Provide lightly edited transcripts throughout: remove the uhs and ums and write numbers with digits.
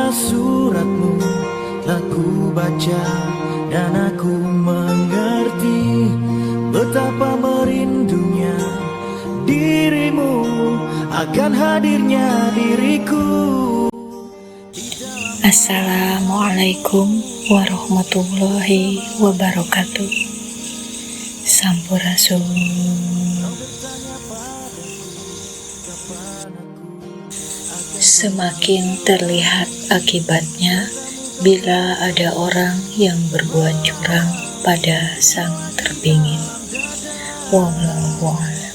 Semua suratmu telah ku baca dan aku mengerti betapa merindunya dirimu akan hadirnya diriku. Assalamualaikum warahmatullahi wabarakatuh. Sampurasun. Semakin terlihat akibatnya bila ada orang yang berbuat curang pada sang terpingin. Wallahu a'lam.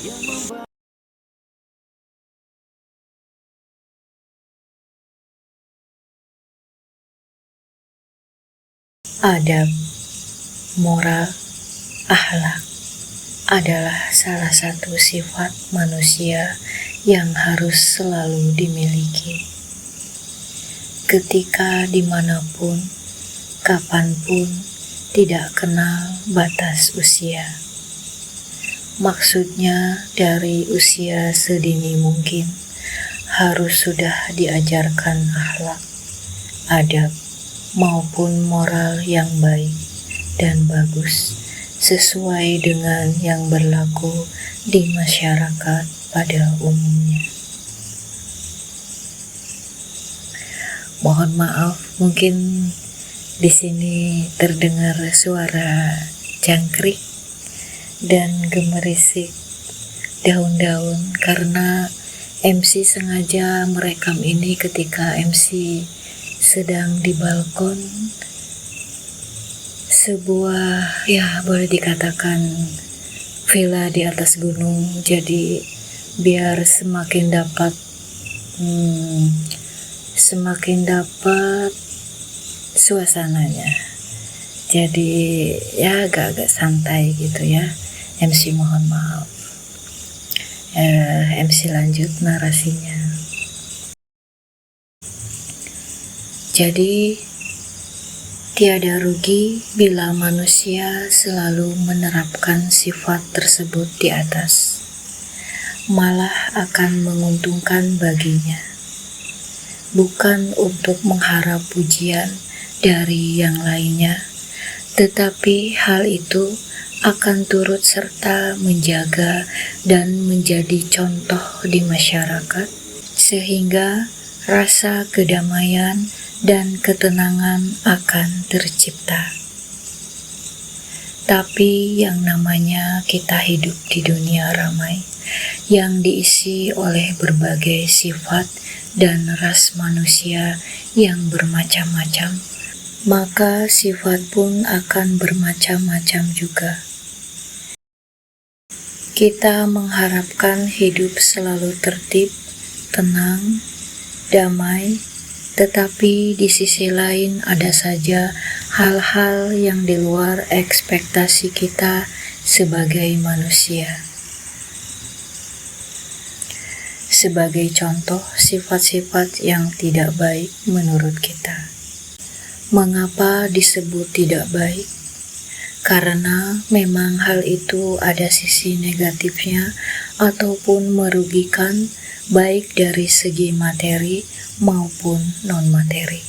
Adab, moral, akhlak adalah salah satu sifat manusia yang harus selalu dimiliki. Ketika dimanapun, kapanpun, tidak kenal batas usia. Maksudnya dari usia sedini mungkin harus sudah diajarkan akhlak, adab, maupun moral yang baik dan bagus sesuai dengan yang berlaku di masyarakat pada umumnya. Mohon maaf, mungkin di sini terdengar suara jangkrik dan gemerisik daun-daun karena MC sengaja merekam ini ketika MC sedang di balkon sebuah, ya boleh dikatakan villa di atas gunung. Jadi biar semakin dapat suasananya, jadi ya agak-agak santai gitu ya. MC mohon maaf. MC lanjut narasinya. Jadi tiada rugi bila manusia selalu menerapkan sifat tersebut di atas, malah akan menguntungkan baginya. Bukan untuk mengharap pujian dari yang lainnya, tetapi hal itu akan turut serta menjaga dan menjadi contoh di masyarakat, sehingga rasa kedamaian dan ketenangan akan tercipta. Tapi yang namanya kita hidup di dunia ramai, yang diisi oleh berbagai sifat dan ras manusia yang bermacam-macam, maka sifat pun akan bermacam-macam juga. Kita mengharapkan hidup selalu tertib, tenang, damai, tetapi di sisi lain ada saja hal-hal yang di luar ekspektasi kita sebagai manusia. Sebagai contoh, sifat-sifat yang tidak baik menurut kita. Mengapa disebut tidak baik? Karena memang hal itu ada sisi negatifnya ataupun merugikan, baik dari segi materi maupun non-materi.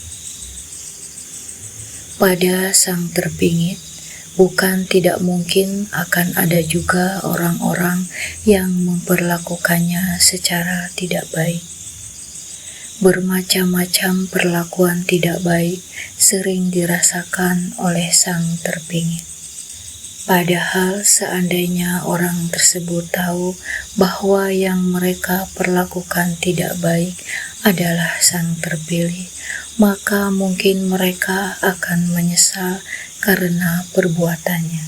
Pada sang terpingit, bukan tidak mungkin akan ada juga orang-orang yang memperlakukannya secara tidak baik. Bermacam-macam perlakuan tidak baik sering dirasakan oleh sang terpingit. Padahal seandainya orang tersebut tahu bahwa yang mereka perlakukan tidak baik adalah sang terpilih, maka mungkin mereka akan menyesal karena perbuatannya.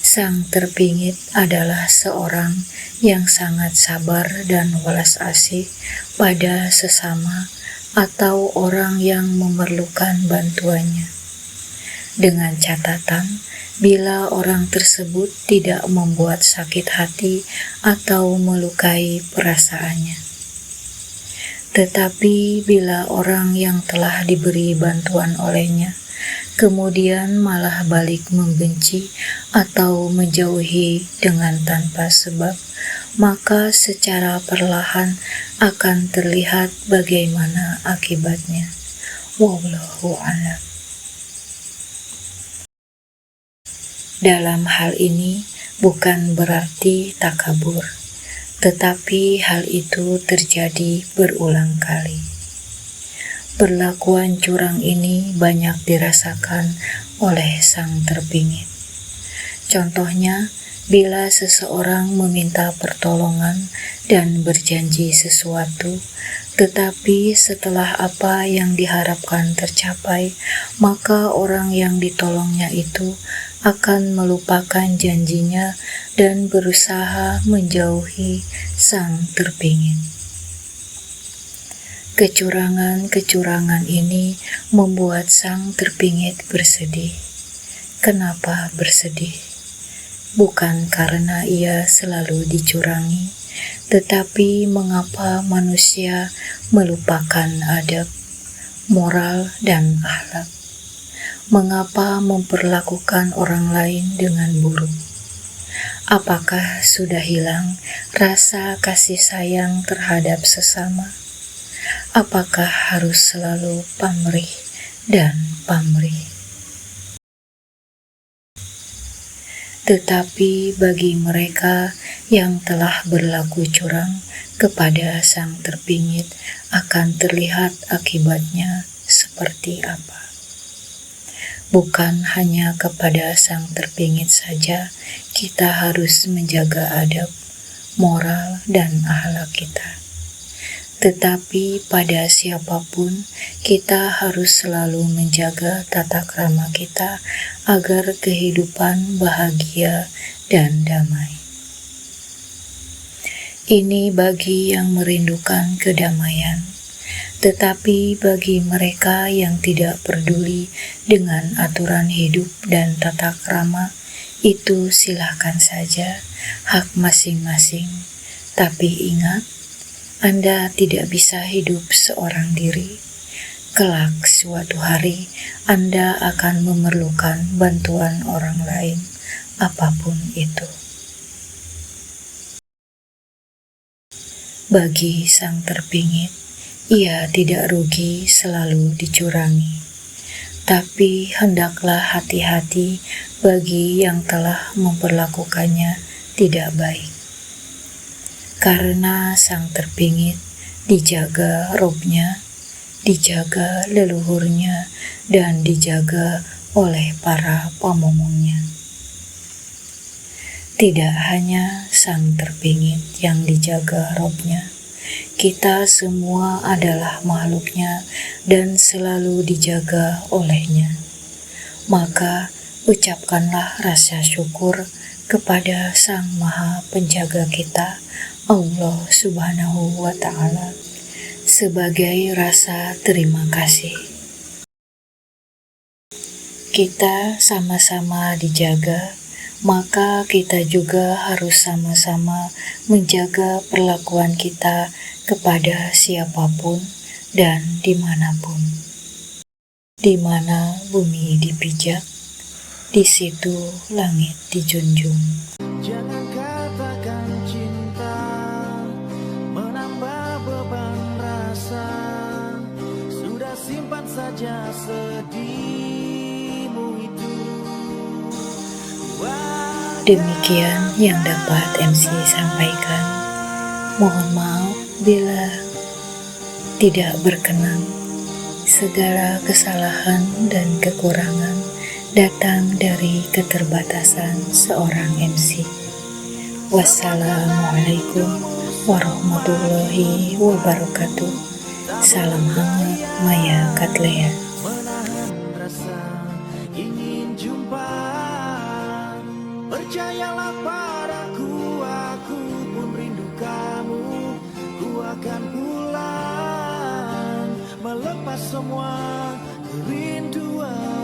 Sang terpingit adalah seorang yang sangat sabar dan welas asih pada sesama atau orang yang memerlukan bantuannya. Dengan catatan, bila orang tersebut tidak membuat sakit hati atau melukai perasaannya. Tetapi bila orang yang telah diberi bantuan olehnya, kemudian malah balik membenci atau menjauhi dengan tanpa sebab, maka secara perlahan akan terlihat bagaimana akibatnya. Wallahu a'lam. Dalam hal ini bukan berarti takabur, tetapi hal itu terjadi berulang kali. Perlakuan curang ini banyak dirasakan oleh sang terpingit. Contohnya, bila seseorang meminta pertolongan dan berjanji sesuatu, tetapi setelah apa yang diharapkan tercapai, maka orang yang ditolongnya itu akan melupakan janjinya dan berusaha menjauhi sang terpingit. Kecurangan-kecurangan ini membuat sang terpingit bersedih. Kenapa bersedih? Bukan karena ia selalu dicurangi, tetapi mengapa manusia melupakan adab, moral, dan akhlak? Mengapa memperlakukan orang lain dengan buruk? Apakah sudah hilang rasa kasih sayang terhadap sesama? Apakah harus selalu pamrih dan pamrih? Tetapi bagi mereka yang telah berlaku curang kepada sang terpingit, akan terlihat akibatnya seperti apa. Bukan hanya kepada sang terpingit saja kita harus menjaga adab, moral, dan akhlak kita. Tetapi pada siapapun, kita harus selalu menjaga tata krama kita agar kehidupan bahagia dan damai. Ini bagi yang merindukan kedamaian, tetapi bagi mereka yang tidak peduli dengan aturan hidup dan tata krama, itu silakan saja, hak masing-masing. Tapi ingat, Anda tidak bisa hidup seorang diri. Kelak suatu hari Anda akan memerlukan bantuan orang lain, apapun itu. Bagi sang terpingit, ia tidak rugi selalu dicurangi. Tapi hendaklah hati-hati bagi yang telah memperlakukannya tidak baik. Karena sang terpingit dijaga robnya, dijaga leluhurnya, dan dijaga oleh para pamomongnya. Tidak hanya sang terpingit yang dijaga robnya, kita semua adalah makhluknya dan selalu dijaga olehnya. Maka ucapkanlah rasa syukur kepada Sang Maha Penjaga kita, Allah Subhanahu wa Ta'ala, sebagai rasa terima kasih. Kita sama-sama dijaga, maka kita juga harus sama-sama menjaga perlakuan kita kepada siapapun dan dimanapun. Di mana bumi dipijak, di situ langit dijunjung. Jangan katakan cinta menambah beban rasa, sudah simpan saja sedihmu itu. Demikian yang dapat MC sampaikan. Mohon maaf bila tidak berkenan. Segala kesalahan dan kekurangan datang dari keterbatasan seorang MC. Wassalamualaikum warahmatullahi wabarakatuh. Salam hangat Maya Katlea. Menahan rasa ingin jumpa, percayalah padaku, aku pun rindu kamu. Ku akan pulang melepas semua kerinduan.